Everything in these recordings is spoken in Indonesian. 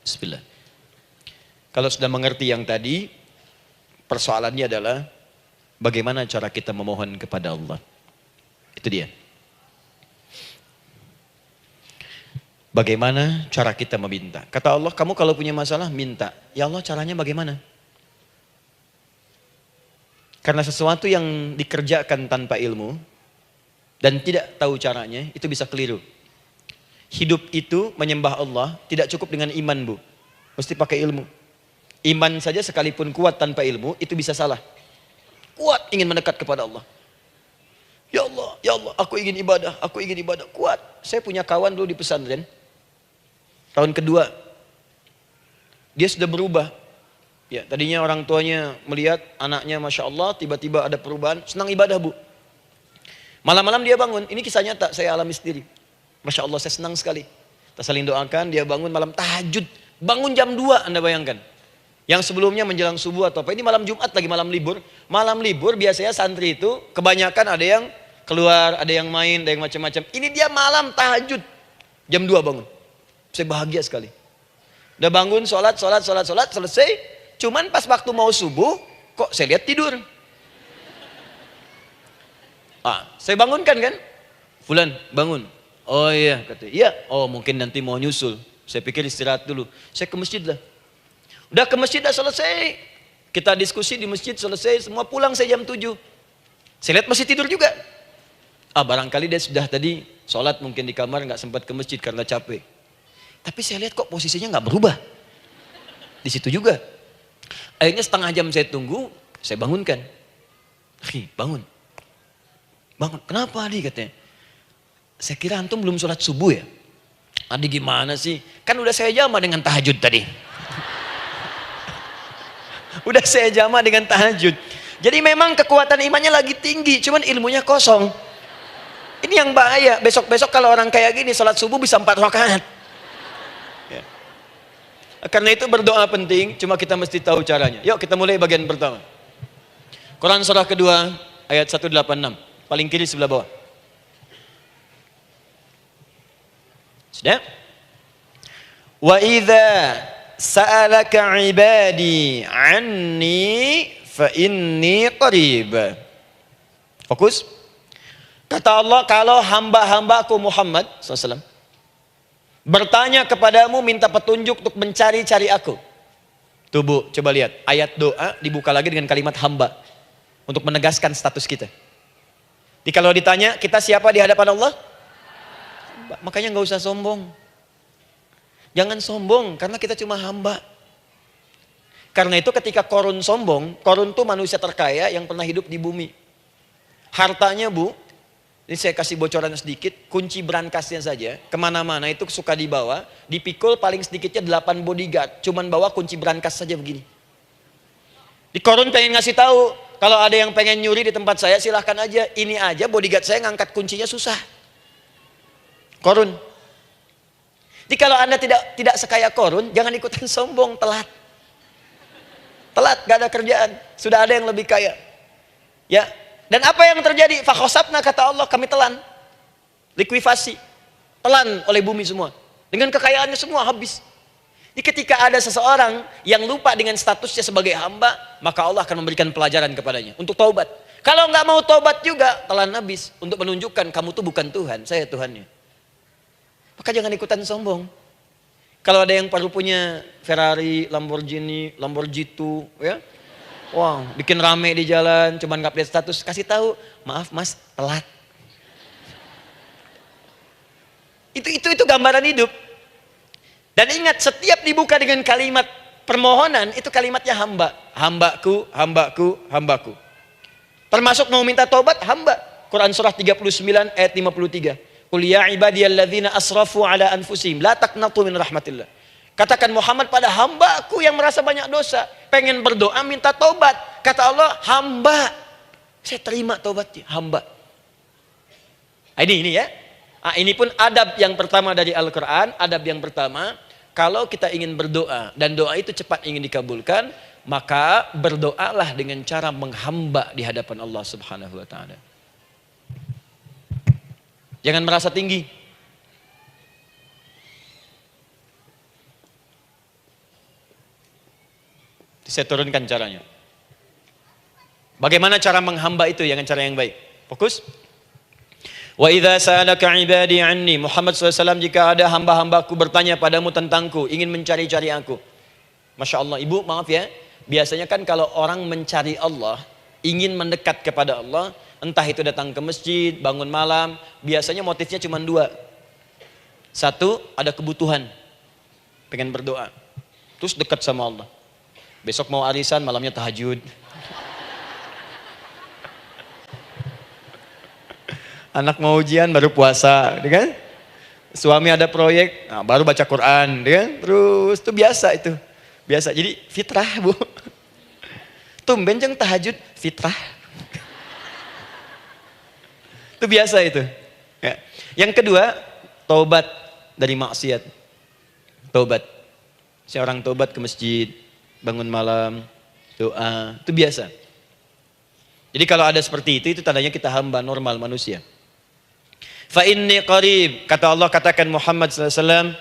Bismillah. Kalau sudah mengerti yang tadi, persoalannya adalah bagaimana cara kita memohon kepada Allah. Itu dia. Bagaimana cara kita meminta? Kata Allah, kamu kalau punya masalah minta. Ya Allah, caranya bagaimana? Karena sesuatu yang dikerjakan tanpa ilmu dan tidak tahu caranya, itu bisa keliru. Hidup itu menyembah Allah tidak cukup dengan iman, Bu. Mesti pakai ilmu. Iman saja sekalipun kuat tanpa ilmu, itu bisa salah. Kuat ingin mendekat kepada Allah. Ya Allah, aku ingin ibadah, kuat. Saya punya kawan dulu di pesantren. Tahun kedua, dia sudah berubah. Ya, tadinya orang tuanya melihat anaknya, Masya Allah, tiba-tiba ada perubahan, senang ibadah, Bu. Malam-malam dia bangun, ini kisah nyata, saya alami sendiri. Masya Allah, saya senang sekali. Kita saling doakan, dia bangun malam tahajud. Bangun jam 2, Anda bayangkan. Yang sebelumnya menjelang subuh atau apa, ini malam Jumat lagi, malam libur. Malam libur biasanya santri itu, kebanyakan ada yang keluar, ada yang main, ada yang macam-macam. Ini dia malam tahajud, jam 2 bangun. Saya bahagia sekali. Udah bangun, sholat, selesai. Cuman pas waktu mau subuh, kok saya lihat tidur. Saya bangunkan kan. Fulan, bangun. Oh iya, katanya. Iya, oh mungkin nanti mau nyusul. Saya pikir istirahat dulu. Saya ke masjid lah. Udah ke masjid, dah selesai. Kita diskusi di masjid, selesai. Semua pulang saya jam 7. Saya lihat masih tidur juga. Barangkali dia sudah tadi sholat mungkin di kamar, nggak sempat ke masjid karena capek. Tapi saya lihat kok posisinya nggak berubah. Di situ juga. Akhirnya setengah jam saya tunggu, saya bangunkan. Bangun. Bangun. Kenapa Adi, katanya? Saya kira antum belum sholat subuh ya. Adi gimana sih? Kan udah saya jama dengan tahajud tadi. Udah saya jama dengan tahajud. Jadi memang kekuatan imannya lagi tinggi, cuman ilmunya kosong. Ini yang bahaya. Besok-besok kalau orang kayak gini sholat subuh bisa 4 rakaat. Ya. Karena itu berdoa penting, cuma kita mesti tahu caranya. Yuk kita mulai bagian pertama. Quran surah kedua ayat 186, paling kiri sebelah bawah. Sudah? Wa idza sa'alaka 'ibadi 'anni fa inni qarib. Fokus. Kata Allah, kalau hamba-hambaku Muhammad SAW bertanya kepadamu, minta petunjuk untuk mencari-cari aku. Tuh Bu, coba lihat. Ayat doa dibuka lagi dengan kalimat hamba. Untuk menegaskan status kita. Jadi kalau ditanya, kita siapa di hadapan Allah? Makanya nggak usah sombong. Jangan sombong, karena kita cuma hamba. Karena itu ketika Korun sombong, Korun tuh manusia terkaya yang pernah hidup di bumi. Hartanya Bu, ini saya kasih bocoran sedikit, kunci berangkasnya saja, kemana-mana itu suka dibawa, dipikul paling sedikitnya 8 bodyguard, cuman bawa kunci berangkas saja begini. Di Korun pengen ngasih tahu, kalau ada yang pengen nyuri di tempat saya silahkan aja, ini aja bodyguard saya ngangkat kuncinya susah. Korun. Jadi kalau Anda tidak sekaya Korun, jangan ikutan sombong, telat. Telat, gak ada kerjaan, sudah ada yang lebih kaya. Ya. Dan apa yang terjadi? Fakhosabna, kata Allah, kami telan. Likuifasi. Telan oleh bumi semua. Dengan kekayaannya semua habis. Jadi ketika ada seseorang yang lupa dengan statusnya sebagai hamba, maka Allah akan memberikan pelajaran kepadanya untuk taubat. Kalau nggak mau taubat juga, telan habis. Untuk menunjukkan kamu tuh bukan Tuhan, saya Tuhannya. Maka jangan ikutan sombong. Kalau ada yang perlu punya Ferrari, Lamborghini, Lamborghini, ya, wah, bikin rame di jalan, cuman nggak update status, kasih tahu, maaf Mas, telat. Itu gambaran hidup. Dan ingat, setiap dibuka dengan kalimat permohonan, itu kalimatnya hamba. Hambaku, hambaku, hambaku. Termasuk mau minta taubat, hamba. Quran surah 39 ayat 53. Qul ya ibadiyalladzina asrafu ala anfusihim la taqnatu min rahmatillah. Katakan Muhammad pada hambaku yang merasa banyak dosa, pengen berdoa minta taubat. Kata Allah, hamba. Saya terima taubatnya, hamba. Ini ya. Ini pun adab yang pertama dari Al-Qur'an, adab yang pertama, kalau kita ingin berdoa dan doa itu cepat ingin dikabulkan, maka berdoalah dengan cara menghamba di hadapan Allah Subhanahu wa taala. Jangan merasa tinggi. Saya turunkan caranya. Bagaimana cara menghamba itu dengan cara yang baik? Fokus. Wa idza sa'alaka ibadi anni, Muhammad SAW, jika ada hamba-hambaku bertanya padamu tentangku, ingin mencari-cari aku. Masya Allah, ibu maaf ya, biasanya kan kalau orang mencari Allah, ingin mendekat kepada Allah, entah itu datang ke masjid, bangun malam, biasanya motifnya cuma dua. Satu, ada kebutuhan, pengen berdoa, terus dekat sama Allah. Besok mau arisan, malamnya tahajud. Anak mau ujian, baru puasa, kan? Suami ada proyek, nah, baru baca Quran, kan? Terus itu biasa itu. Biasa, jadi fitrah bu. Tumben jeng tahajud, fitrah. Itu biasa itu. Ya. Yang kedua, taubat dari maksiat. Taubat. Seorang taubat ke masjid, bangun malam, doa, itu biasa. Jadi kalau ada seperti itu tandanya kita hamba normal manusia. Fa inni qarib, kata Allah, katakan Muhammad SAW,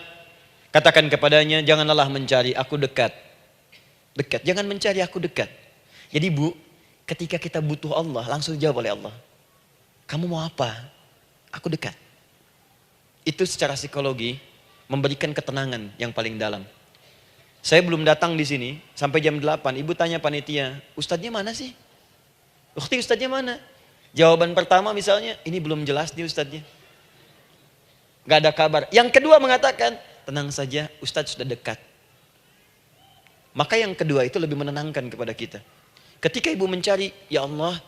katakan kepadanya, janganlah mencari, aku dekat. Dekat, jangan mencari, aku dekat. Jadi bu, ketika kita butuh Allah, langsung dijawab oleh Allah. Kamu mau apa? Aku dekat. Itu secara psikologi memberikan ketenangan yang paling dalam. Saya belum datang di sini sampai jam 8, ibu tanya panitia, ustadznya mana sih? Ukti, ustadznya mana? Jawaban pertama misalnya, ini belum jelas nih ustadznya. Gak ada kabar. Yang kedua mengatakan, tenang saja, ustadz sudah dekat. Maka yang kedua itu lebih menenangkan kepada kita. Ketika ibu mencari, ya Allah,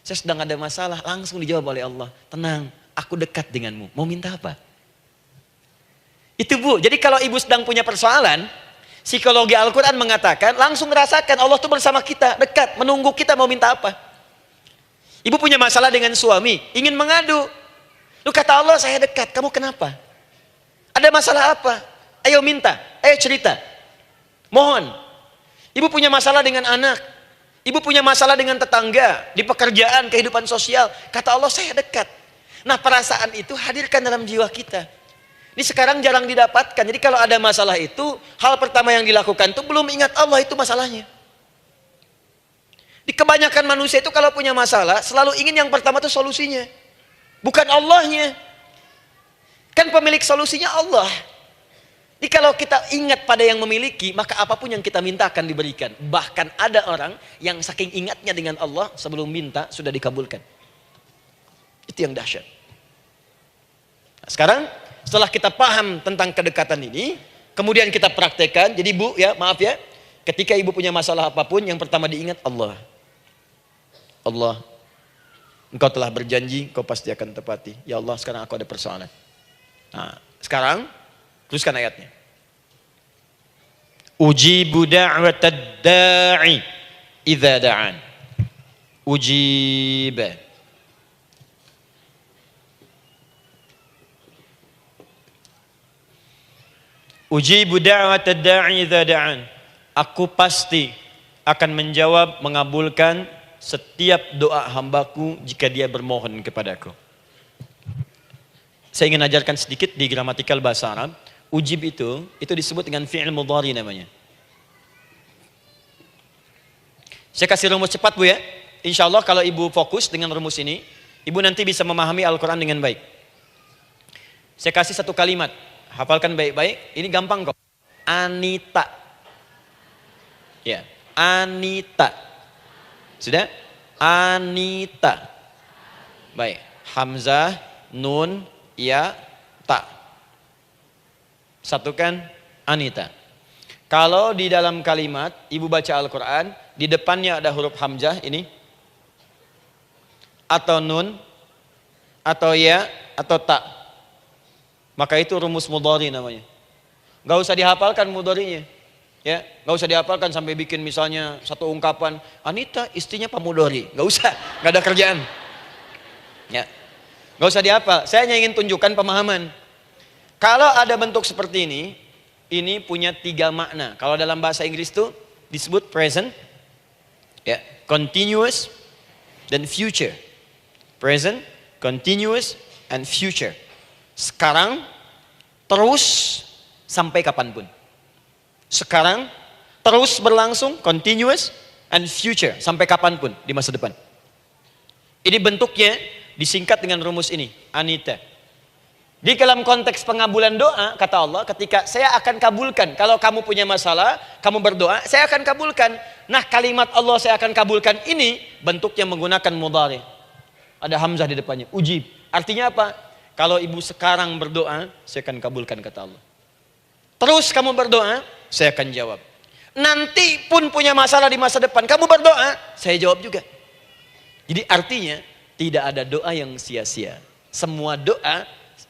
saya sedang ada masalah, langsung dijawab oleh Allah. Tenang, aku dekat denganmu. Mau minta apa? Itu bu, jadi kalau ibu sedang punya persoalan, psikologi Al-Quran mengatakan, langsung rasakan Allah itu bersama kita, dekat, menunggu kita mau minta apa. Ibu punya masalah dengan suami, ingin mengadu. Lu kata Allah, saya dekat, kamu kenapa? Ada masalah apa? Ayo minta, ayo cerita. Mohon. Ibu punya masalah dengan anak. Ibu punya masalah dengan tetangga, di pekerjaan, kehidupan sosial. Kata Allah, saya dekat. Nah perasaan itu hadirkan dalam jiwa kita. Ini sekarang jarang didapatkan. Jadi kalau ada masalah itu, hal pertama yang dilakukan itu belum ingat Allah itu masalahnya. Di kebanyakan manusia itu kalau punya masalah, selalu ingin yang pertama itu solusinya. Bukan Allahnya. Kan pemilik solusinya Allah. Jadi kalau kita ingat pada yang memiliki, maka apapun yang kita minta akan diberikan. Bahkan ada orang yang saking ingatnya dengan Allah, sebelum minta sudah dikabulkan. Itu yang dahsyat. Nah, sekarang setelah kita paham tentang kedekatan ini, kemudian kita praktekkan. Jadi bu ya, maaf ya, ketika ibu punya masalah apapun, yang pertama diingat Allah. Allah, engkau telah berjanji, engkau pasti akan tepati. Ya Allah, sekarang aku ada persoalan. Nah, sekarang teruskan ayatnya. Ujibu da'watad da'i idza da'an. Ujib. Ujibu da'watad da'i idza da'an. Aku pasti akan menjawab, mengabulkan setiap doa hambaku jika dia bermohon kepadaku. Saya ingin ajarkan sedikit di gramatikal bahasa Arab. Ujib itu disebut dengan fi'il mudhari namanya. Saya kasih rumus cepat bu ya. Insya Allah kalau ibu fokus dengan rumus ini, ibu nanti bisa memahami Al-Quran dengan baik. Saya kasih satu kalimat, hafalkan baik-baik. Ini gampang kok. Anita. Ya, Anita. Sudah? Anita. Baik. Hamzah, nun, ya, ta. Satukan Anita. Kalau di dalam kalimat ibu baca Al-Quran, di depannya ada huruf hamzah ini, atau nun, atau ya, atau ta, maka itu rumus mudhari namanya. Gak usah dihafalkan mudharinya. Ya, nggak usah dihafalkan sampai bikin misalnya satu ungkapan, Anita istrinya Pak Mudhari, nggak usah, nggak ada kerjaan. Ya, nggak usah dihafal. Saya hanya ingin tunjukkan pemahaman. Kalau ada bentuk seperti ini punya 3 makna. Kalau dalam bahasa Inggris itu disebut present, ya, continuous, dan future. Present, continuous, and future. Sekarang, terus, sampai kapanpun. Sekarang, Terus berlangsung, continuous, and future. Sampai kapanpun di masa depan. Ini bentuknya disingkat dengan rumus ini, Anita. Di dalam konteks pengabulan doa, kata Allah, ketika saya akan kabulkan. Kalau kamu punya masalah, kamu berdoa, saya akan kabulkan. Nah, kalimat Allah saya akan kabulkan ini, bentuknya menggunakan mudhari. Ada hamzah di depannya, ujib. Artinya apa? Kalau ibu sekarang berdoa, saya akan kabulkan, kata Allah. Terus kamu berdoa, saya akan jawab. Nanti pun punya masalah di masa depan, kamu berdoa, saya jawab juga. Jadi artinya, tidak ada doa yang sia-sia. Semua doa,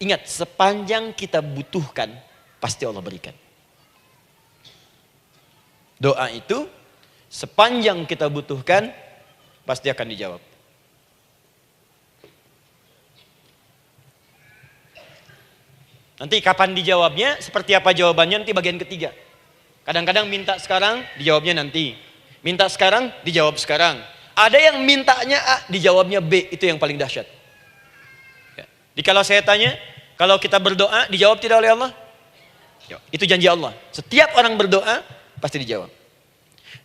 ingat, sepanjang kita butuhkan, pasti Allah berikan. Doa itu, sepanjang kita butuhkan, pasti akan dijawab. Nanti kapan dijawabnya, seperti apa jawabannya, nanti bagian ketiga. Kadang-kadang minta sekarang, dijawabnya nanti. Minta sekarang, dijawab sekarang. Ada yang mintanya A, dijawabnya B, itu yang paling dahsyat. Ya. Jadi kalau saya tanya, kalau kita berdoa, dijawab tidak oleh Allah? Ya, itu janji Allah. Setiap orang berdoa, pasti dijawab.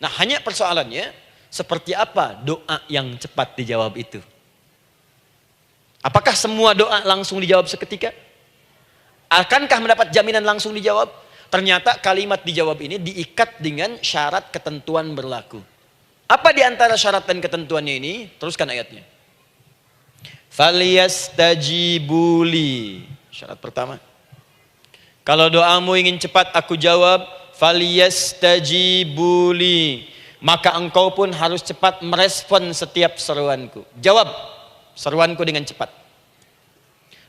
Nah, hanya persoalannya, seperti apa doa yang cepat dijawab itu? Apakah semua doa langsung dijawab seketika? Akankah mendapat jaminan langsung dijawab? Ternyata kalimat dijawab ini diikat dengan syarat ketentuan berlaku. Apa di antara syarat dan ketentuannya ini? Teruskan ayatnya. Falyastajibuli. Syarat pertama. Kalau doamu ingin cepat aku jawab, falyastajibuli. Maka engkau pun harus cepat merespon setiap seruanku. Jawab seruanku dengan cepat.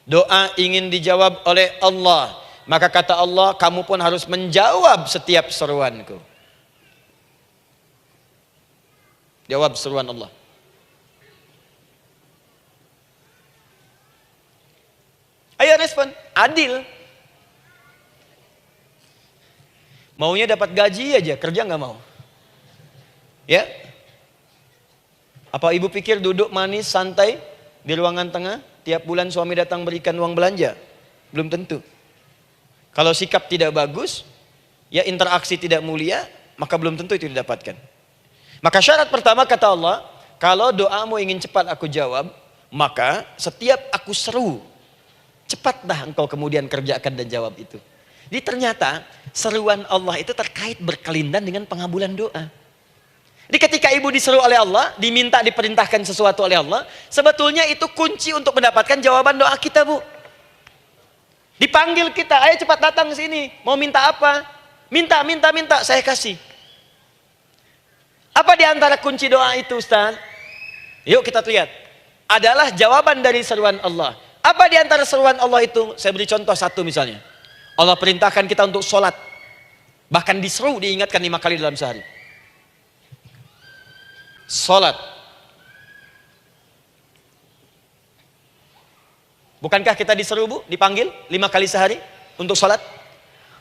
Doa ingin dijawab oleh Allah. Maka kata Allah, kamu pun harus menjawab setiap seruanku. Jawab seruan Allah. Ayo respon, adil. Maunya dapat gaji aja, kerja nggak mau. Ya? Apa ibu pikir duduk manis, santai di ruangan tengah, tiap bulan suami datang berikan uang belanja? Belum tentu. Kalau sikap tidak bagus, ya interaksi tidak mulia, maka belum tentu itu didapatkan. Maka syarat pertama kata Allah, kalau doamu ingin cepat aku jawab, maka setiap aku seru, cepatlah engkau kemudian kerjakan dan jawab itu. Jadi ternyata seruan Allah itu terkait berkelindan dengan pengabulan doa. Jadi ketika ibu diseru oleh Allah, diminta diperintahkan sesuatu oleh Allah, sebetulnya itu kunci untuk mendapatkan jawaban doa kita, Bu. Dipanggil kita, ayo cepat datang ke sini, mau minta apa? Minta, saya kasih. Apa di antara kunci doa itu, Ustaz? Yuk kita lihat. Adalah jawaban dari seruan Allah. Apa di antara seruan Allah itu? Saya beri contoh satu misalnya. Allah perintahkan kita untuk sholat. Bahkan diseru, diingatkan 5 kali dalam sehari. Sholat. Bukankah kita diseru, Bu? Dipanggil 5 kali sehari untuk sholat?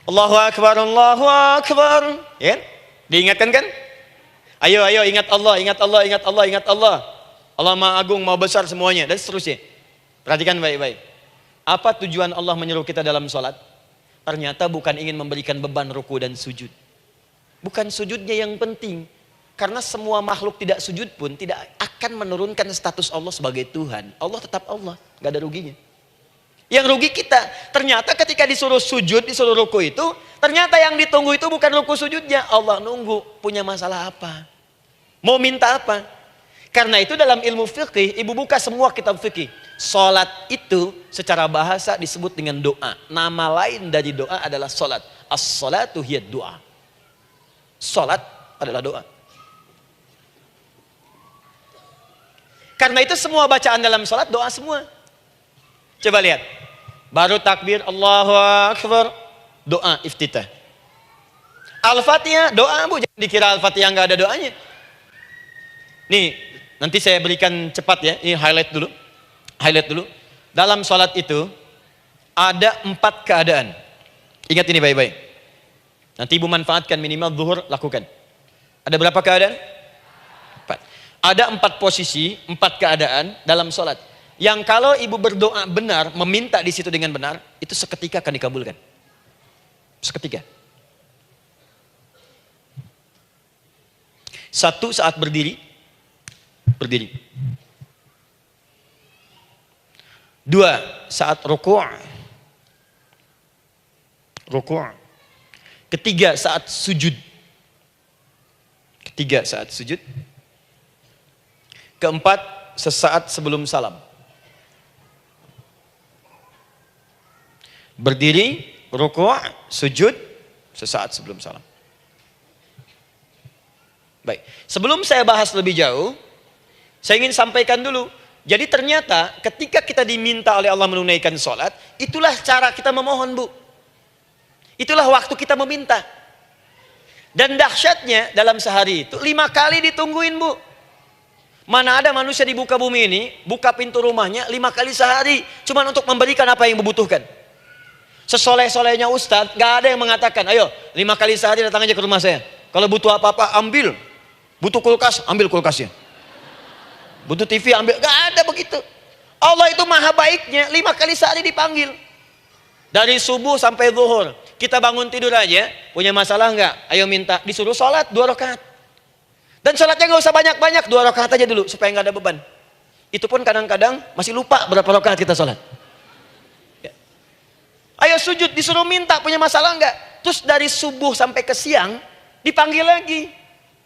Allahu Akbar, Allahu Akbar. Ya? Diingatkan kan? Ayo ingat Allah, ingat Allah, ingat Allah, ingat Allah. Allah Maha Agung, Maha Besar semuanya, dan seterusnya. Perhatikan baik-baik. Apa tujuan Allah menyuruh kita dalam sholat? Ternyata bukan ingin memberikan beban ruku dan sujud. Bukan sujudnya yang penting. Karena semua makhluk tidak sujud pun tidak akan menurunkan status Allah sebagai Tuhan. Allah tetap Allah, gak ada ruginya. Yang rugi kita, ternyata ketika disuruh sujud, disuruh ruku itu, ternyata yang ditunggu itu bukan ruku sujudnya. Allah nunggu, punya masalah apa? Mau minta apa? Karena itu dalam ilmu fikih, ibu buka semua kitab fikih. Salat itu secara bahasa disebut dengan doa. Nama lain dari doa adalah salat. As-salatu hiya doa. Salat adalah doa. Karena itu semua bacaan dalam salat doa semua. Coba lihat. Baru takbir Allahu Akbar, doa iftitah. Al-Fatihah doa, Bu, jangan dikira Al-Fatihah nggak ada doanya. Nih, nanti saya berikan cepat ya. Ini highlight dulu. Highlight dulu. Dalam sholat itu ada 4 keadaan. Ingat ini baik-baik. Nanti ibu manfaatkan, minimal zuhur lakukan. Ada berapa keadaan? 4. Ada 4 posisi, 4 keadaan dalam sholat. Yang kalau ibu berdoa benar, meminta di situ dengan benar, itu seketika akan dikabulkan. Seketika. Satu, saat berdiri. Berdiri. Dua, saat rukuk. Rukuk. Ketiga, saat sujud. Ketiga, saat sujud. Keempat, sesaat sebelum salam. Berdiri, rukuk, sujud, sesaat sebelum salam. Baik, sebelum saya bahas lebih jauh, saya ingin sampaikan dulu. Jadi ternyata ketika kita diminta oleh Allah menunaikan sholat, itulah cara kita memohon, Bu. Itulah waktu kita meminta. Dan dahsyatnya dalam sehari itu 5 kali ditungguin, Bu. Mana ada manusia di muka bumi ini buka pintu rumahnya 5 kali sehari cuma untuk memberikan apa yang dibutuhkan. Sesoleh-solehnya Ustadz, gak ada yang mengatakan, ayo 5 kali sehari datang aja ke rumah saya. Kalau butuh apa-apa ambil. Butuh kulkas, ambil kulkasnya. Butuh TV, ambil. Gak ada begitu. Allah itu maha baiknya, 5 kali sehari dipanggil. Dari subuh sampai zuhur. Kita bangun tidur aja, punya masalah nggak? Ayo minta, disuruh sholat 2 rakaat. Dan sholatnya nggak usah banyak-banyak, 2 rakaat aja dulu supaya nggak ada beban. Itu pun kadang-kadang masih lupa berapa rakaat kita sholat. Ya. Ayo sujud, disuruh minta, punya masalah nggak? Terus dari subuh sampai ke siang dipanggil lagi,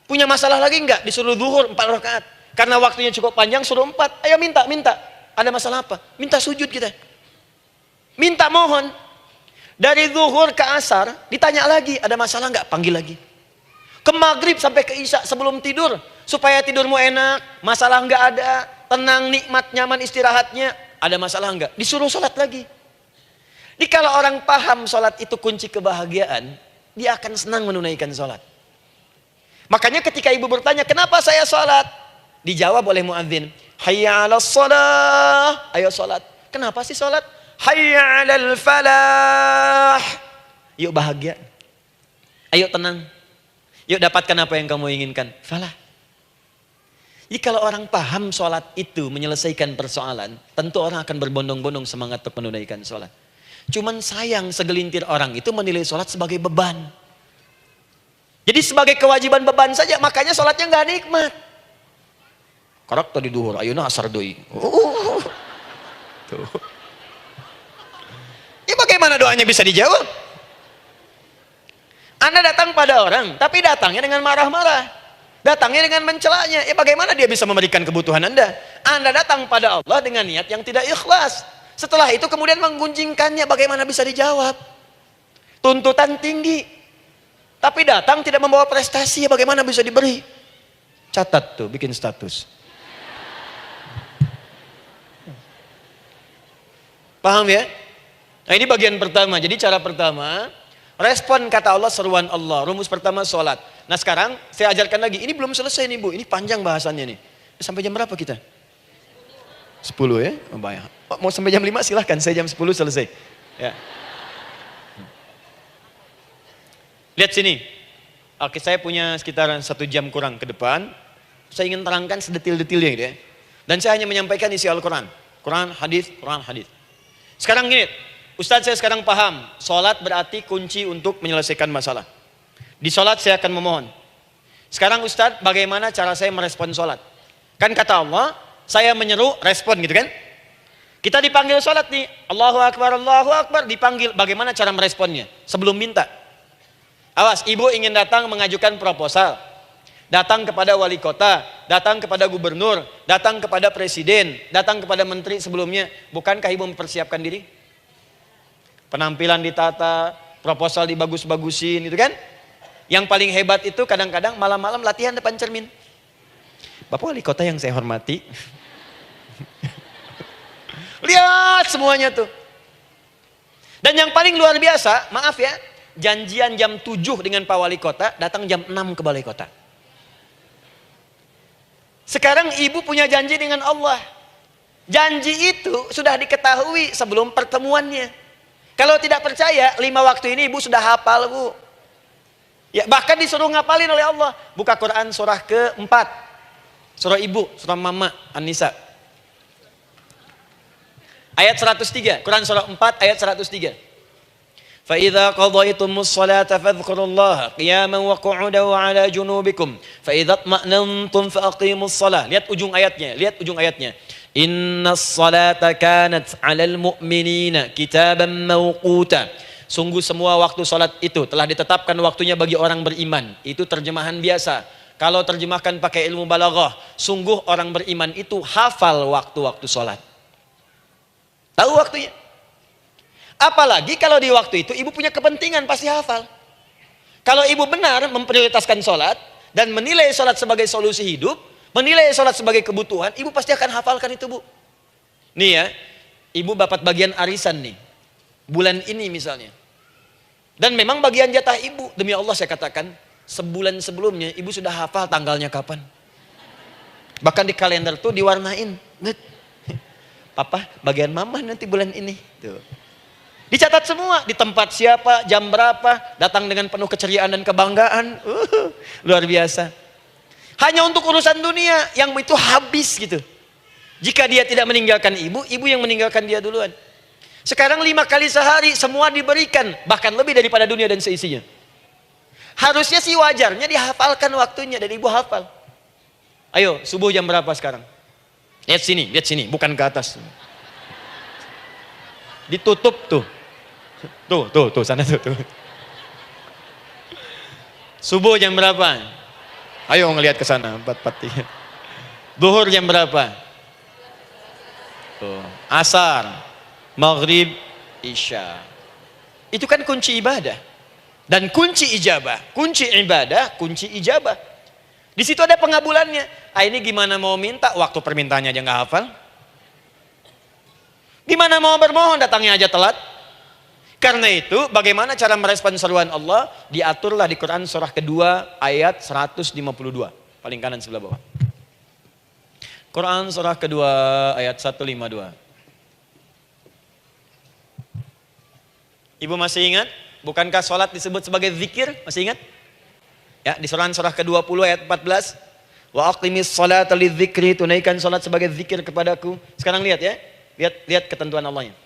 punya masalah lagi nggak? Disuruh zuhur 4 rakaat. Karena waktunya cukup panjang, suruh 4. Ayo minta. Ada masalah apa? Minta sujud kita. Minta mohon. Dari zuhur ke asar ditanya lagi, ada masalah nggak? Panggil lagi. Ke maghrib sampai ke isya sebelum tidur, supaya tidurmu enak, masalah nggak ada, tenang, nikmat, nyaman istirahatnya. Ada masalah nggak? Disuruh sholat lagi. Jadi kalau orang paham sholat itu kunci kebahagiaan, dia akan senang menunaikan sholat. Makanya ketika ibu bertanya, kenapa saya sholat? Dijawab oleh muadzin, hayya 'alas shalah, ayo sholat. Kenapa sih sholat? Hayya 'alal falah. Yuk bahagia. Ayo tenang. Yuk dapatkan apa yang kamu inginkan. Falah. Jadi kalau orang paham sholat itu menyelesaikan persoalan, tentu orang akan berbondong-bondong semangat untuk menunaikan sholat. Cuman sayang segelintir orang itu menilai sholat sebagai beban. Jadi sebagai kewajiban beban saja, makanya sholatnya nggak nikmat. Karak tadi duhur, ayeuna asar deui. Tuh. Ya bagaimana doanya bisa dijawab? Anda datang pada orang, tapi datangnya dengan marah-marah. Datangnya dengan mencelanya. Ya bagaimana dia bisa memberikan kebutuhan Anda? Anda datang pada Allah dengan niat yang tidak ikhlas. Setelah itu kemudian menggunjingkannya, bagaimana bisa dijawab? Tuntutan tinggi. Tapi datang tidak membawa prestasi, ya bagaimana bisa diberi? Catat tuh, bikin status. Paham ya? Nah ini bagian pertama. Jadi cara pertama, respon kata Allah, seruan Allah. Rumus pertama sholat. Nah sekarang saya ajarkan lagi. Ini belum selesai nih Bu. Ini panjang bahasannya nih. Sampai jam berapa kita? 10 ya? Oh, banyak. Oh, mau sampai jam 5 silahkan. Saya jam 10 selesai. Ya. Lihat sini. Oke, saya punya sekitar 1 jam kurang ke depan. Saya ingin terangkan sedetil-detilnya gitu ya. Dan saya hanya menyampaikan isi Al-Quran. Quran, hadis, Quran, hadis. Sekarang gini, Ustadz saya sekarang paham, sholat berarti kunci untuk menyelesaikan masalah. Di sholat saya akan memohon. Sekarang Ustadz, bagaimana cara saya merespon sholat? Kan kata Allah, saya menyeru, respon gitu kan? Kita dipanggil sholat nih, Allahu Akbar, dipanggil. Bagaimana cara meresponnya? Sebelum minta. Awas, ibu ingin datang mengajukan proposal. Datang kepada wali kota, datang kepada gubernur, datang kepada presiden, datang kepada menteri sebelumnya. Bukankah ibu mempersiapkan diri? Penampilan ditata, proposal dibagus-bagusin, itu kan? Yang paling hebat itu kadang-kadang malam-malam latihan depan cermin. Bapak wali kota yang saya hormati. Lihat semuanya tuh. Dan yang paling luar biasa, maaf ya, janjian jam 7 dengan Pak Wali Kota, datang jam 6 ke Balai Kota. Sekarang ibu punya janji dengan Allah. Janji itu sudah diketahui sebelum pertemuannya. Kalau tidak percaya, 5 waktu ini ibu sudah hafal Bu. Ya, bahkan disuruh ngapalin oleh Allah. Buka Quran surah ke-4. Surah ibu, surah mama, An-Nisa. Ayat 103, Quran surah 4 ayat 103. فإذا قضيتم الصلاة فاذكروا الله قياما وقعودا وعلى جنوبكم فإذا اطمأننتم فأقيموا الصلاة. Lihat ujung ayatnya. Innas salata kanat 'alal mu'minina kitaban mawquta. Sungguh semua waktu salat itu telah ditetapkan waktunya bagi orang beriman. Itu terjemahan biasa. Kalau terjemahkan pakai ilmu balaghah, sungguh orang beriman itu hafal waktu-waktu salat. Tahu waktunya. Apalagi kalau di waktu itu ibu punya kepentingan, pasti hafal. Kalau ibu benar memprioritaskan sholat dan menilai sholat sebagai solusi hidup, menilai sholat sebagai kebutuhan, ibu pasti akan hafalkan itu, Bu. Nih ya, ibu dapat bagian arisan nih, bulan ini misalnya. Dan memang bagian jatah ibu, demi Allah saya katakan, sebulan sebelumnya ibu sudah hafal tanggalnya kapan. Bahkan di kalender tuh diwarnain. Papa, bagian mama nanti bulan ini. Tuh. Dicatat semua, di tempat siapa, jam berapa, datang dengan penuh keceriaan dan kebanggaan. Luar biasa. Hanya untuk urusan dunia, yang itu habis gitu. Jika dia tidak meninggalkan ibu, ibu yang meninggalkan dia duluan. Sekarang 5 kali sehari, semua diberikan, bahkan lebih daripada dunia dan seisinya. Harusnya sih wajarnya dihafalkan waktunya, dan ibu hafal. Ayo, subuh jam berapa sekarang? Lihat sini, bukan ke atas. Ditutup tuh. Tuh, sana tuh. Subuh jam berapa? Ayo ngelihat ke sana, 4:43. Zuhur jam berapa? Tuh, asar, maghrib, isya. Itu kan kunci ibadah. Dan kunci ijabah, kunci ibadah, kunci ijabah. Di situ ada pengabulannya. Ini gimana mau minta, waktu permintaannya aja nggak hafal. Gimana mau bermohon, datangnya aja telat. Karena itu bagaimana cara merespon seruan Allah, diaturlah di Quran surah kedua ayat 152. Paling kanan sebelah bawah. Quran surah kedua ayat 152. Ibu masih ingat? Bukankah sholat disebut sebagai zikir? Masih ingat? Ya, di Quran surah ke-20 ayat 14. Wa aqimis sholata lidzikri, tunaikan sholat sebagai zikir kepadaku. Sekarang lihat ya. Lihat ketentuan Allahnya.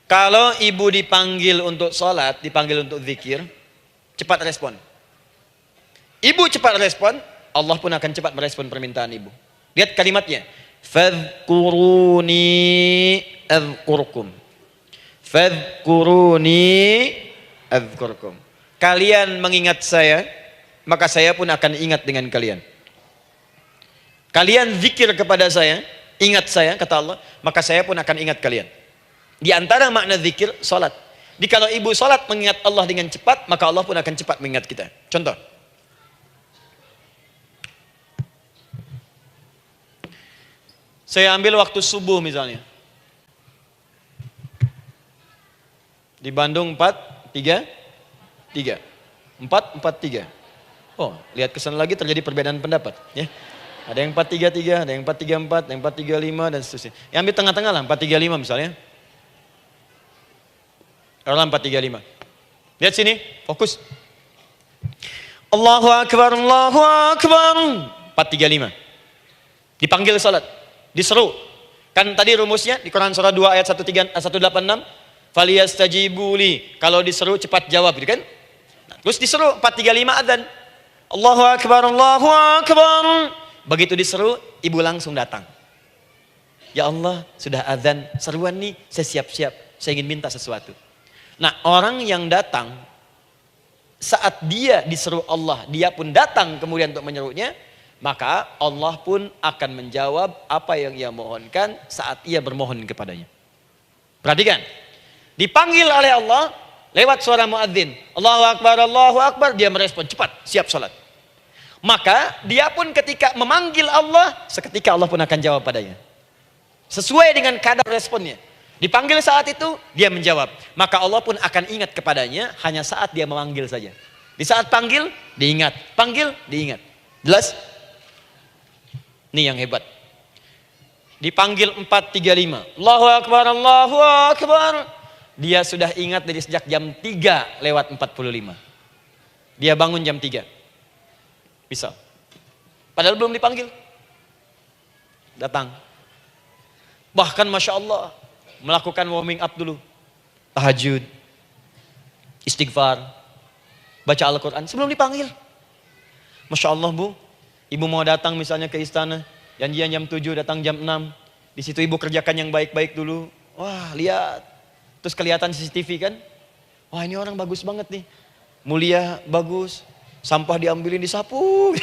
Kalau ibu dipanggil untuk sholat, dipanggil untuk zikir, cepat respon. Ibu cepat respon, Allah pun akan cepat merespon permintaan ibu. Lihat kalimatnya. Fadhkuruni adzkurkum. Fadhkuruni adzkurkum. Kalian mengingat saya, maka saya pun akan ingat dengan kalian. Kalian zikir kepada saya, ingat saya, kata Allah, maka saya pun akan ingat kalian. Di antara makna zikir, salat. Jikalau ibu salat mengingat Allah dengan cepat, maka Allah pun akan cepat mengingat kita. Contoh. Saya ambil waktu subuh misalnya. Di Bandung 4:33. 4:43. Oh, lihat ke sana lagi terjadi perbedaan pendapat, ya. Ada yang 4:33, ada yang 4:34, ada yang 4:35 dan seterusnya. Yang ambil tengah-tengah lah, 4:35 misalnya. Orang 4:35. Lihat sini, fokus. Allahu Akbar, Allahu Akbar. 4:35. Dipanggil salat, diseru. Kan tadi rumusnya di Quran surah 2 ayat 186. Faliyastajibuli. Kalau diseru cepat jawab, gitu kan? Nah, terus diseru 4:35 adzan. Allahu Akbar, Allahu Akbar. Begitu diseru, ibu langsung datang. Ya Allah, sudah adzan, seruan nih, saya siap-siap, saya ingin minta sesuatu. Nah, orang yang datang saat dia diseru Allah, dia pun datang kemudian untuk menyerunya, maka Allah pun akan menjawab apa yang ia mohonkan saat ia bermohon kepadanya. Perhatikan, dipanggil oleh Allah lewat suara muadzin, Allahu Akbar, dia merespon cepat, siap salat. Maka dia pun ketika memanggil Allah, seketika Allah pun akan jawab padanya. Sesuai dengan kadar responnya. Dipanggil saat itu, dia menjawab. Maka Allah pun akan ingat kepadanya hanya saat dia memanggil saja. Di saat panggil, diingat. Panggil, diingat. Jelas? Ini yang hebat. Dipanggil 4:35. Allahu Akbar, Allahu Akbar. Dia sudah ingat dari sejak jam 3:45. Dia bangun jam 3. Bisa. Padahal belum dipanggil. Datang. Bahkan Masya Allah, melakukan warming up dulu. Tahajud. istighfar, baca Al-Quran sebelum dipanggil. Masya Allah Bu, ibu mau datang misalnya ke istana, janjian jam 7, datang jam 6. Di situ ibu kerjakan yang baik-baik dulu. Wah lihat, terus kelihatan CCTV kan. Wah ini orang bagus banget nih, mulia, bagus. Sampah diambilin, disapu.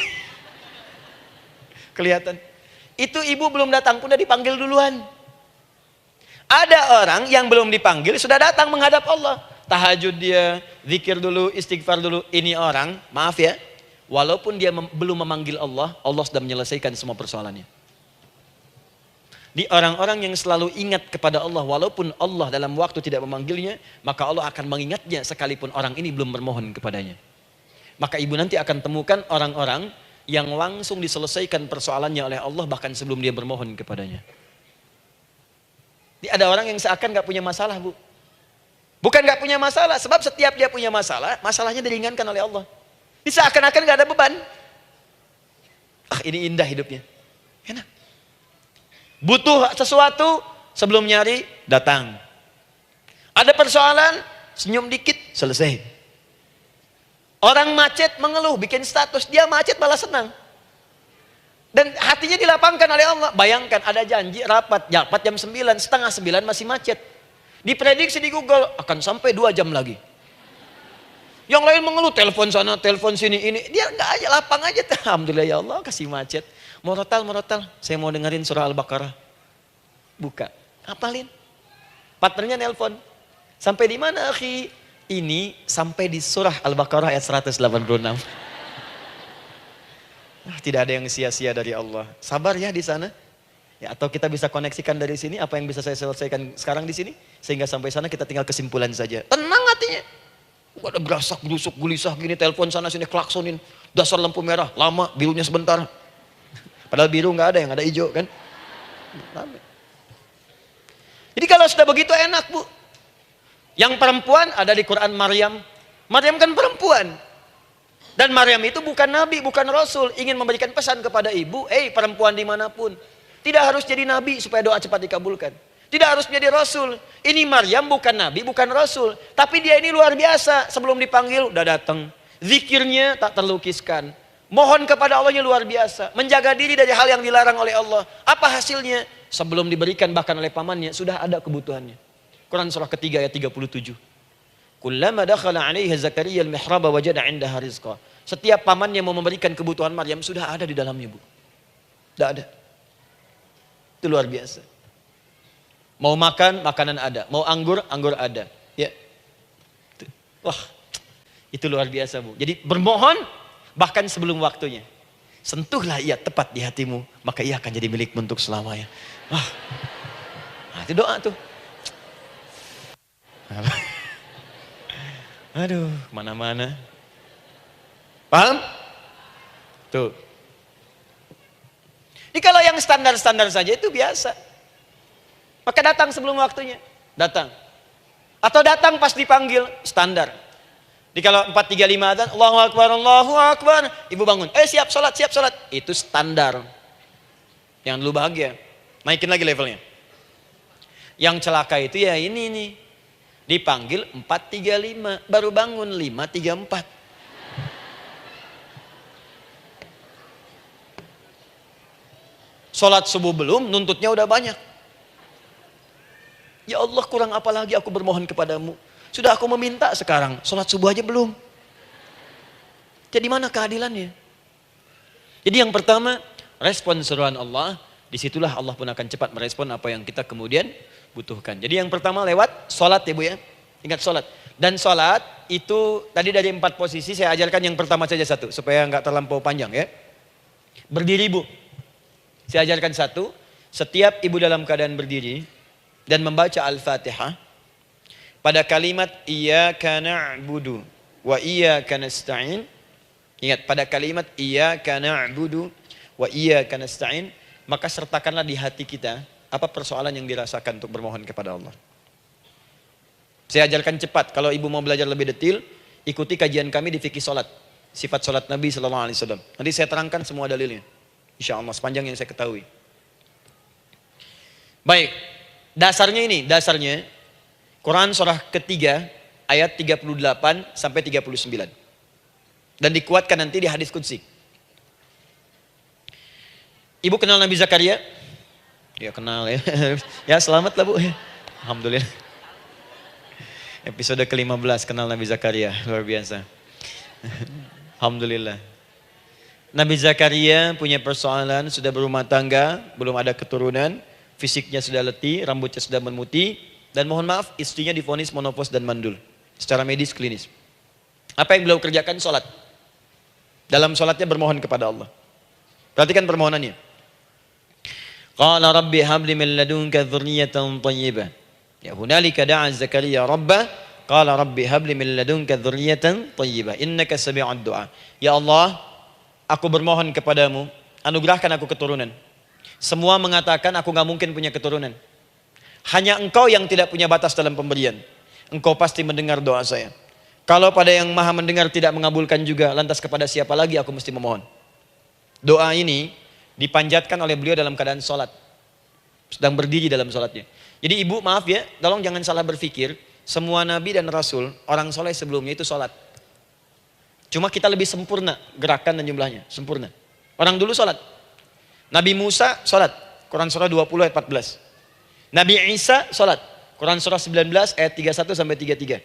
Kelihatan. Itu ibu belum datang pun udah dipanggil duluan. Ada orang yang belum dipanggil sudah datang menghadap Allah. Tahajud dia, zikir dulu, istighfar dulu. Ini orang, maaf ya, walaupun dia belum memanggil Allah, Allah sudah menyelesaikan semua persoalannya. Di orang-orang yang selalu ingat kepada Allah, walaupun Allah dalam waktu tidak memanggilnya, maka Allah akan mengingatnya sekalipun orang ini belum bermohon kepadanya. Maka ibu nanti akan temukan orang-orang yang langsung diselesaikan persoalannya oleh Allah bahkan sebelum dia bermohon kepadanya. Ada orang yang seakan gak punya masalah Bu. Bukan gak punya masalah, sebab setiap dia punya masalah, masalahnya diringankan oleh Allah. Ini seakan-akan gak ada beban. Ah ini indah hidupnya. Enak. Butuh sesuatu, sebelum nyari, datang. Ada persoalan, senyum dikit, selesai. Orang macet mengeluh, bikin status, dia macet malah senang. Dan hatinya dilapangkan oleh Allah. Bayangkan ada janji rapat jam 9, setengah 9 masih macet. Diprediksi di Google akan sampai 2 jam lagi. Yang lain mengeluh, telepon sana, telepon sini, ini. Dia nggak aja, lapang aja. Alhamdulillah ya Allah kasih macet. Morotal, saya mau dengerin surah Al-Baqarah. Buka, hafalin. Partnernya nelpon. Sampai di mana akhi? Ini sampai di surah Al-Baqarah ayat 186. Tidak ada yang sia-sia dari Allah. Sabar ya di sana. Ya, atau kita bisa koneksikan dari sini apa yang bisa saya selesaikan sekarang di sini sehingga sampai sana kita tinggal kesimpulan saja. Tenang hatinya. Gak ada gerasak, gerusuk, gelisah gini, telepon sana sini, klaksonin. Dasar lampu merah, lama, birunya sebentar. Padahal biru nggak ada, yang ada hijau kan. Jadi kalau sudah begitu enak Bu. Yang perempuan ada di Quran Maryam. Maryam kan perempuan. Dan Maryam itu bukan nabi, bukan rasul. Ingin memberikan pesan kepada ibu, perempuan dimanapun. Tidak harus jadi nabi supaya doa cepat dikabulkan. Tidak harus menjadi rasul. Ini Maryam bukan nabi, bukan rasul. Tapi dia ini luar biasa. Sebelum dipanggil udah datang. Zikirnya tak terlukiskan. Mohon kepada Allahnya luar biasa. Menjaga diri dari hal yang dilarang oleh Allah. Apa hasilnya? Sebelum diberikan bahkan oleh pamannya sudah ada kebutuhannya. Quran surah ketiga ayat 37. Kullama dakhala 'alaiha Zakaria al-mihraba wajada 'indaha rizqa. Setiap pamannya mau memberikan kebutuhan Maryam sudah ada di dalamnya Bu. Sudah ada. Itu luar biasa. Mau makan, makanan ada. Mau anggur, anggur ada. Ya. Wah, itu luar biasa Bu. Jadi bermohon bahkan sebelum waktunya. Sentuhlah ia tepat di hatimu, maka ia akan jadi milikmu untuk selamanya. Wah, nah, itu doa tuh. Aduh, mana-mana. Paham? Tuh. Jadi kalau yang standar-standar saja itu biasa. Maka datang sebelum waktunya. Datang. Atau datang pas dipanggil, standar. Jadi kalau 4.35 adzan, Allahu Akbar, Allahu Akbar. Ibu bangun, siap sholat, siap sholat. Itu standar. Yang dulu bahagia. Naikin lagi levelnya. Yang celaka itu ya ini nih. Dipanggil 4.35, baru bangun 5.34. Sholat subuh belum, nuntutnya udah banyak. Ya Allah, kurang apa lagi aku bermohon kepadamu. Sudah aku meminta sekarang, sholat subuh aja belum. Jadi mana keadilannya? Jadi yang pertama, respon seruan Allah. Disitulah Allah pun akan cepat merespon apa yang kita kemudian butuhkan. Jadi yang pertama lewat sholat ya Bu ya. Ingat sholat. Dan sholat itu tadi dari 4 posisi saya ajarkan yang pertama saja satu. Supaya nggak terlampau panjang ya. Berdiri Bu. Saya ajarkan satu. Setiap ibu dalam keadaan berdiri dan membaca Al-Fatihah. Pada kalimat iyyaka na'budu wa iyyaka nasta'in. Ingat pada kalimat iyyaka na'budu wa iyyaka nasta'in. Maka sertakanlah di hati kita apa persoalan yang dirasakan untuk bermohon kepada Allah. Saya ajarkan cepat. Kalau ibu mau belajar lebih detail, ikuti kajian kami di fikih sholat. Sifat sholat Nabi SAW. Nanti saya terangkan semua dalilnya. Insya Allah sepanjang yang saya ketahui. Baik, dasarnya ini. Dasarnya Quran surah ketiga ayat 38 sampai 39. Dan dikuatkan nanti di hadis qudsi. Ibu kenal Nabi Zakaria? Ya kenal ya. Ya selamat lah Bu. Alhamdulillah. Episode ke-15 kenal Nabi Zakaria. Luar biasa. Alhamdulillah. Nabi Zakaria punya persoalan, sudah berumah tangga, belum ada keturunan, fisiknya sudah letih, rambutnya sudah memutih, dan mohon maaf istrinya divonis menopause dan mandul. Secara medis klinis. Apa yang beliau kerjakan? Sholat. Dalam sholatnya bermohon kepada Allah. Perhatikan permohonannya. Qala rabbi habli min ladunka dzurriyyatan thayyibah. Ya hunalika da'a Zakaria rabbah. Qala rabbi habli min ladunka dzurriyyatan thayyibah. Innaka sami'ud du'a. Ya Allah, aku bermohon kepadamu, anugerahkan aku keturunan. Semua mengatakan aku gak mungkin punya keturunan. Hanya engkau yang tidak punya batas dalam pemberian. Engkau pasti mendengar doa saya. Kalau pada yang maha mendengar tidak mengabulkan juga, lantas kepada siapa lagi aku mesti memohon? Doa ini dipanjatkan oleh beliau dalam keadaan sholat. Sedang berdiri dalam sholatnya. Jadi ibu maaf ya, tolong jangan salah berpikir. Semua nabi dan rasul, orang soleh sebelumnya itu sholat. Cuma kita lebih sempurna gerakan dan jumlahnya, sempurna. Orang dulu sholat. Nabi Musa sholat, Quran surah 20 ayat 14. Nabi Isa sholat, Quran surah 19 ayat 31 sampai 33.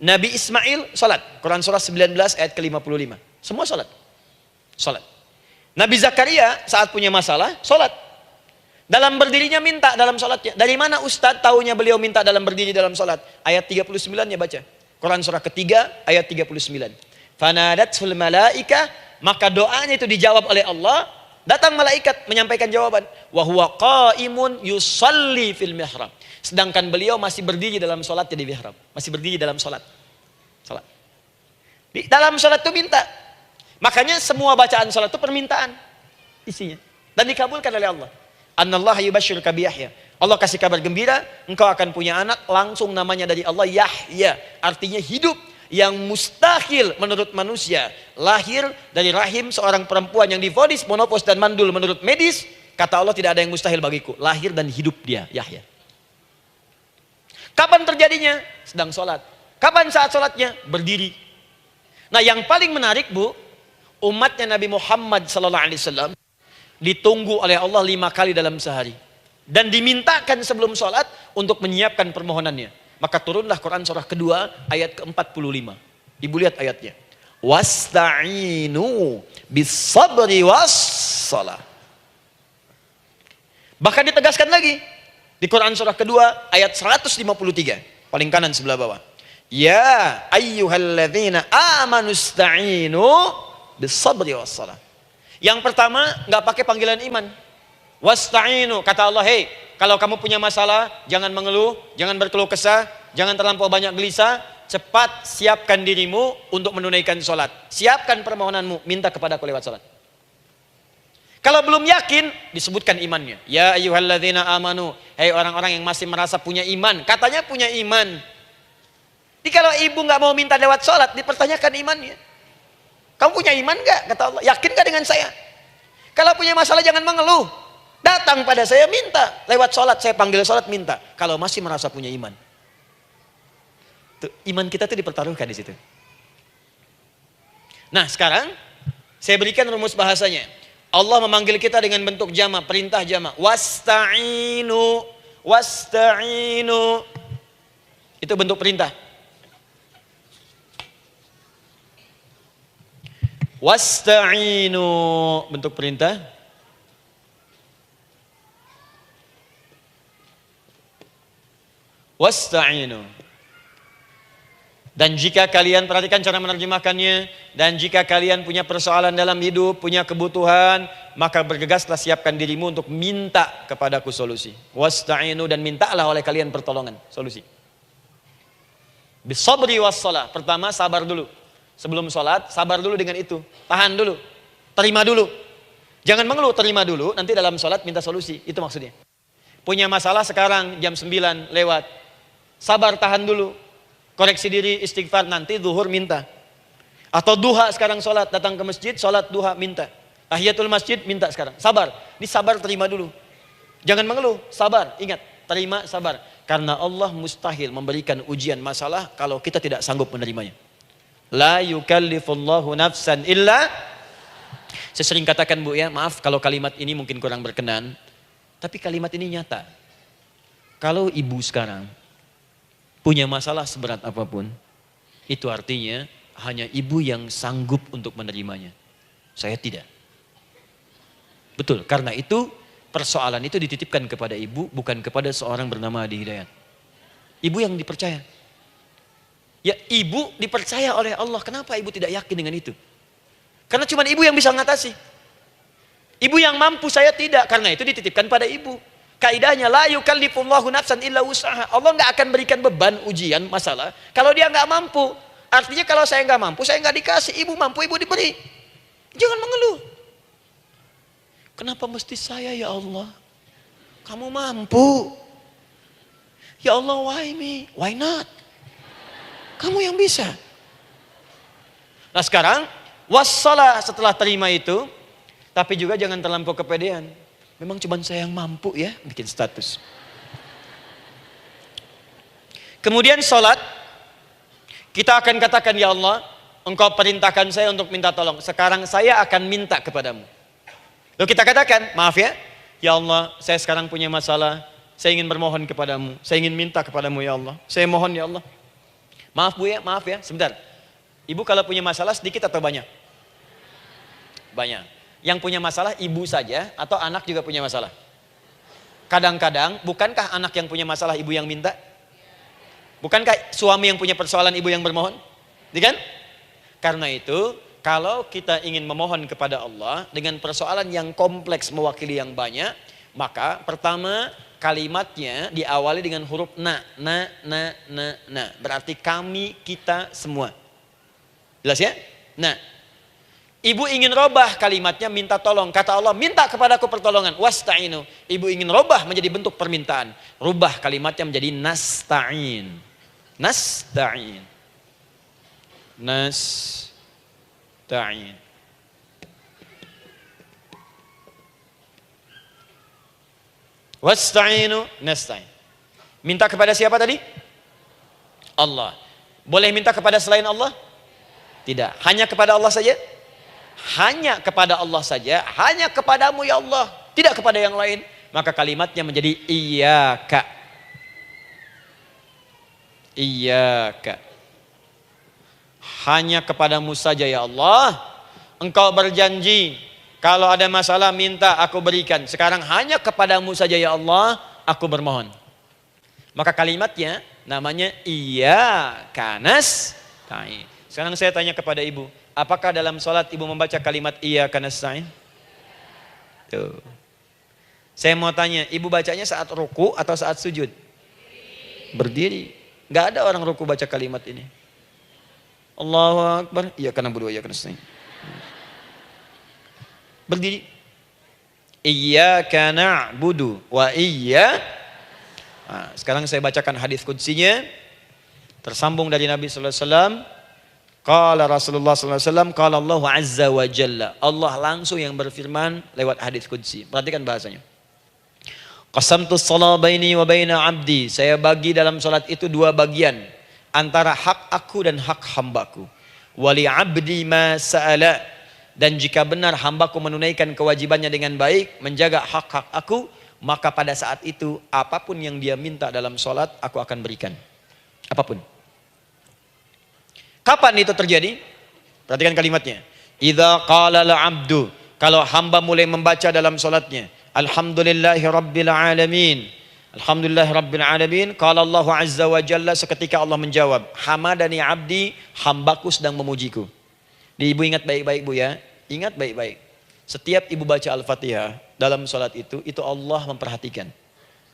Nabi Ismail sholat, Quran surah 19 ayat ke-55. Semua sholat. Sholat. Nabi Zakaria saat punya masalah, sholat. Dalam berdirinya minta dalam sholatnya. Dari mana Ustadz tahunya beliau minta dalam berdiri dalam sholat? Ayat 39-nya baca. Quran surah ketiga ayat 39. Fanadatsul malaika, maka doanya itu dijawab oleh Allah. Datang malaikat menyampaikan jawaban. Wa huwa qaimun yusalli fil mihrab. Sedangkan beliau masih berdiri dalam sholatnya di mihrab. Masih berdiri dalam sholat. Sholat. Di dalam sholat itu minta. Makanya semua bacaan sholat itu permintaan isinya. Dan dikabulkan oleh Allah. Annallaha yubashshiruka bi Yahya. Allah kasih kabar gembira, engkau akan punya anak, langsung namanya dari Allah Yahya. Artinya hidup yang mustahil menurut manusia. Lahir dari rahim seorang perempuan yang divonis menopause dan mandul menurut medis. Kata Allah tidak ada yang mustahil bagiku. Lahir dan hidup dia, Yahya. Kapan terjadinya? Sedang sholat. Kapan saat sholatnya? Berdiri. Nah yang paling menarik Bu, umatnya Nabi Muhammad SAW ditunggu oleh Allah 5 kali dalam sehari. Dan dimintakan sebelum sholat untuk menyiapkan permohonannya. Maka turunlah Quran surah kedua ayat ke-45. Ibu lihat ayatnya. Wasta'inu bis-sabri was-salah. Bahkan ditegaskan lagi. Di Quran surah kedua ayat 153. Paling kanan sebelah bawah. Ya ayyuhalladzina amanu ista'inu bis-sabri was-salah. Yang pertama nggak pakai panggilan iman. Wasta'inu, kata Allah, hey, kalau kamu punya masalah, jangan mengeluh, jangan berkeluh kesah, jangan terlampau banyak gelisah, cepat siapkan dirimu untuk menunaikan sholat. Siapkan permohonanmu, minta kepada aku lewat sholat. Kalau belum yakin, disebutkan imannya. Ya ayyuhalladzina amanu, hey orang-orang yang masih merasa punya iman, katanya punya iman. Jadi kalau ibu nggak mau minta lewat sholat, dipertanyakan imannya. Kamu punya iman nggak? Kata Allah. Yakin nggak dengan saya? Kalau punya masalah jangan mengeluh. Datang pada saya minta. Lewat sholat, saya panggil sholat minta. Kalau masih merasa punya iman. Tuh, iman kita tuh dipertaruhkan di situ. Nah sekarang, saya berikan rumus bahasanya. Allah memanggil kita dengan bentuk jama, perintah jama. Wasta'inu, wasta'inu. Itu bentuk perintah. Wasta'inu, bentuk perintah. Wasta'inu. Dan jika kalian, perhatikan cara menerjemahkannya, dan jika kalian punya persoalan dalam hidup, punya kebutuhan, maka bergegaslah siapkan dirimu untuk minta kepadaku solusi. Wasta'inu, dan mintalah oleh kalian pertolongan, solusi. Bisabri wassalah. Pertama sabar dulu. Sebelum sholat, sabar dulu dengan itu. Tahan dulu. Terima dulu. Jangan mengeluh, terima dulu. Nanti dalam sholat minta solusi. Itu maksudnya. Punya masalah sekarang jam 9 lewat. Sabar, tahan dulu. Koreksi diri, istighfar. Nanti zuhur minta. Atau duha sekarang sholat. Datang ke masjid, sholat duha minta. Tahiyatul masjid minta sekarang. Sabar. Ini sabar, terima dulu. Jangan mengeluh, sabar. Ingat, terima, sabar. Karena Allah mustahil memberikan ujian masalah kalau kita tidak sanggup menerimanya. La yukallifullahu nafsan illa. Saya sering katakan Bu ya, maaf kalau kalimat ini mungkin kurang berkenan. Tapi kalimat ini nyata. Kalau ibu sekarang punya masalah seberat apapun, itu artinya hanya ibu yang sanggup untuk menerimanya. Saya tidak. Betul, karena itu persoalan itu dititipkan kepada ibu, bukan kepada seorang bernama Adi Hidayat. Ibu yang dipercaya. Ya, ibu dipercaya oleh Allah. Kenapa ibu tidak yakin dengan itu? Karena cuma ibu yang bisa mengatasi. Ibu yang mampu, saya tidak. Karena itu dititipkan pada ibu. Kaidahnya la yukallifullahu nafsan illa wus'aha. Allah nggak akan berikan beban ujian masalah kalau dia nggak mampu. Artinya kalau saya nggak mampu, saya nggak dikasih. Ibu mampu, ibu diberi. Jangan mengeluh. Kenapa mesti saya ya Allah? Kamu mampu. Ya Allah, why me? Why not? Kamu yang bisa. Nah sekarang, wassalah setelah terima itu, tapi juga jangan terlampau kepedean. Memang cuma saya yang mampu ya, bikin status. Kemudian sholat, kita akan katakan, ya Allah, Engkau perintahkan saya untuk minta tolong. Sekarang saya akan minta kepadamu. Lalu kita katakan, maaf ya Allah, saya sekarang punya masalah, saya ingin bermohon kepadamu, saya ingin minta kepadamu ya Allah, saya mohon ya Allah. Maaf Bu ya, maaf ya, sebentar. Ibu kalau punya masalah sedikit atau banyak? Banyak. Yang punya masalah ibu saja atau anak juga punya masalah? Kadang-kadang, bukankah anak yang punya masalah ibu yang minta? Bukankah suami yang punya persoalan ibu yang bermohon? Kan? Karena itu, kalau kita ingin memohon kepada Allah dengan persoalan yang kompleks mewakili yang banyak, maka pertama kalimatnya diawali dengan huruf na. Berarti kami, kita, semua. Jelas ya? Nah, ibu ingin robah kalimatnya minta tolong. Kata Allah, minta kepadaku pertolongan. Wasta'inu. Ibu ingin robah menjadi bentuk permintaan. Rubah kalimatnya menjadi nasta'in. Nasta'in. Nasta'in. Wasta'inu nasta'in. Minta kepada siapa tadi? Allah. Boleh minta kepada selain Allah? Tidak. Hanya kepada Allah saja? Hanya kepada Allah saja. Hanya kepadamu ya Allah. Tidak kepada yang lain. Maka kalimatnya menjadi iyyaka. Iyyaka. Hanya kepadamu saja ya Allah. Engkau berjanji, kalau ada masalah minta aku berikan. Sekarang hanya kepadamu saja ya Allah, aku bermohon. Maka kalimatnya namanya iyyaka nasta'in. Sekarang saya tanya kepada ibu, apakah dalam sholat ibu membaca kalimat iyyaka nasta'in? Tuh. Saya mau tanya, ibu bacanya saat ruku atau saat sujud? Berdiri. Gak ada orang ruku baca kalimat ini. Allahu Akbar, iyyaka na'budu wa iyyaka nasta'in. Berdiri. Iyyaka na'budu wa iyyaka. Nah, sekarang saya bacakan hadis qudsinya. Tersambung dari Nabi sallallahu alaihi wasallam. Qala Rasulullah sallallahu alaihi wasallam, qala Allah azza wa jalla. Allah langsung yang berfirman lewat hadis qudsi. Perhatikan bahasanya. Qasamtu shalah baini wa baina abdi. Saya bagi dalam salat itu dua bagian, antara hak aku dan hak hambaku. Wali abdi ma sa'ala. Dan jika benar hambaku menunaikan kewajibannya dengan baik, menjaga hak-hak aku, maka pada saat itu apapun yang dia minta dalam salat aku akan berikan. Apapun. Kapan itu terjadi? Perhatikan kalimatnya. Idza qala al-'abdu, kalau hamba mulai membaca dalam salatnya, alhamdulillahi rabbil alamin. Alhamdulillahi rabbil alamin. Qala Allah azza wa jalla, seketika Allah menjawab, hamadani 'abdi, hambaku sedang memujiku. Ibu ingat baik-baik Bu ya. Ingat baik-baik. Setiap ibu baca Al-Fatihah dalam salat itu Allah memperhatikan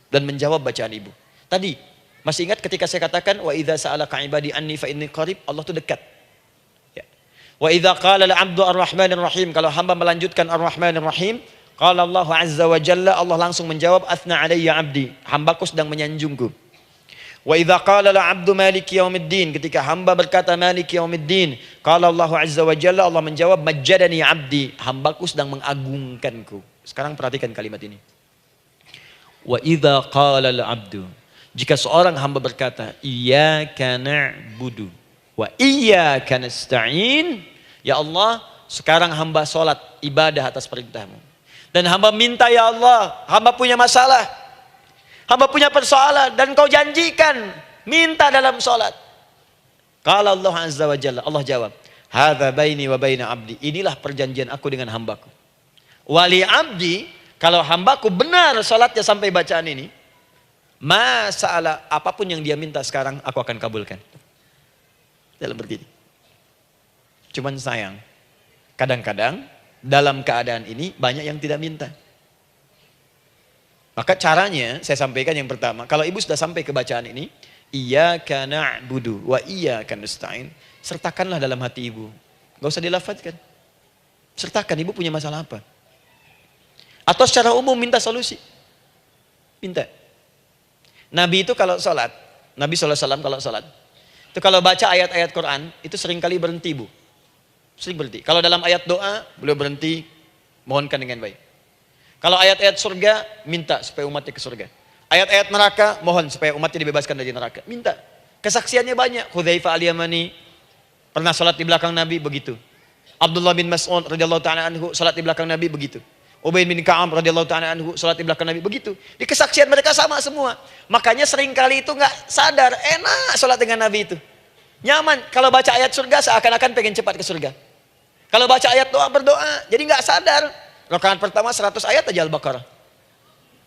dan menjawab bacaan ibu. Tadi masih ingat ketika saya katakan wa idza sa'alaka ibadi anni fa inni qarib, Allah itu dekat. Ya. Wa idza qala al-'abdu ar-rahmanir rahim, kalau hamba melanjutkan ar-rahmanir rahim, qala Allah azza wa jalla, Allah langsung menjawab athna alayya 'abdi, hambaku sedang menyanjungku. Wa idza qala al-'abdu maliki yaumiddin, ketika hamba berkata maliki yaumiddin, qala Allah azza wa jalla, Allah menjawab majjadani 'abdi, hambaku sedang mengagungkanku. Sekarang perhatikan kalimat ini. Wa idza qala al-'abdu, Jika seorang hamba berkata, iyyaka na'budu wa iyyaka nasta'in. Ya Allah, sekarang hamba sholat ibadah atas perintahmu. Dan hamba minta, ya Allah, hamba punya masalah. Hamba punya persoalan dan kau janjikan minta dalam sholat. Qala Allah azza wa jalla, Allah jawab, hadza baini wa baina abdi. Inilah perjanjian aku dengan hambaku. Wali abdi, kalau hambaku benar sholatnya sampai bacaan ini, masalah apapun yang dia minta sekarang aku akan kabulkan. Dalam berdiri. Cuman sayang, kadang-kadang dalam keadaan ini banyak yang tidak minta. Maka caranya saya sampaikan yang pertama, kalau ibu sudah sampai ke bacaan ini, iyyaka na'budu wa iyyaka nasta'in, sertakanlah dalam hati ibu. Gak usah dilafadzkan. Sertakan ibu punya masalah apa. Atau secara umum minta solusi. Minta. Nabi itu kalau sholat, Nabi SAW kalau sholat, itu kalau baca ayat-ayat Quran, itu seringkali berhenti bu. Sering berhenti. Kalau dalam ayat doa, beliau berhenti, mohonkan dengan baik. Kalau ayat-ayat surga, minta supaya umatnya ke surga. Ayat-ayat neraka, mohon supaya umatnya dibebaskan dari neraka. Minta. Kesaksiannya banyak. Hudzaifah al-Yamani, pernah sholat di belakang Nabi, begitu. Abdullah bin Mas'ud radhiyallahu ta'ala anhu, sholat di belakang Nabi, begitu. Ubay bin Ka'ab radhiyallahu ta'ala anhu salat di belakang Nabi, begitu. Di kesaksian mereka sama semua. Makanya seringkali itu nggak sadar, enak salat dengan Nabi itu. Nyaman. Kalau baca ayat surga seakan-akan pengen cepat ke surga. Kalau baca ayat doa berdoa, jadi nggak sadar. Rakaat pertama 100 ayat aja Al-Baqarah.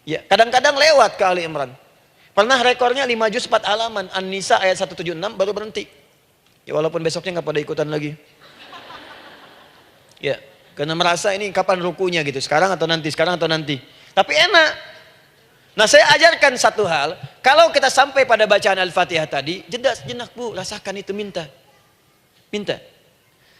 Ya, kadang-kadang lewat ke Ali Imran. Pernah rekornya 5 juz 4 halaman, An-Nisa ayat 176 baru berhenti. Ya walaupun besoknya nggak pada ikutan lagi. Ya. Karena merasa ini kapan rukunya gitu. Sekarang atau nanti, sekarang atau nanti. Tapi enak. Nah saya ajarkan satu hal. Kalau kita sampai pada bacaan Al-Fatihah tadi, jeda sejenak bu, rasakan itu, minta. Minta.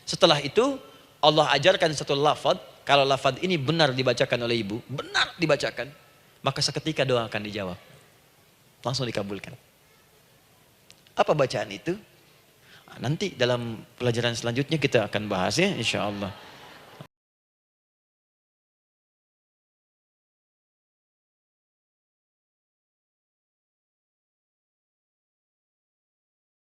Setelah itu Allah ajarkan satu lafaz. Kalau lafaz ini benar dibacakan oleh ibu, benar dibacakan, maka seketika doa akan dijawab. Langsung dikabulkan. Apa bacaan itu? Nanti dalam pelajaran selanjutnya kita akan bahas ya insya Allah.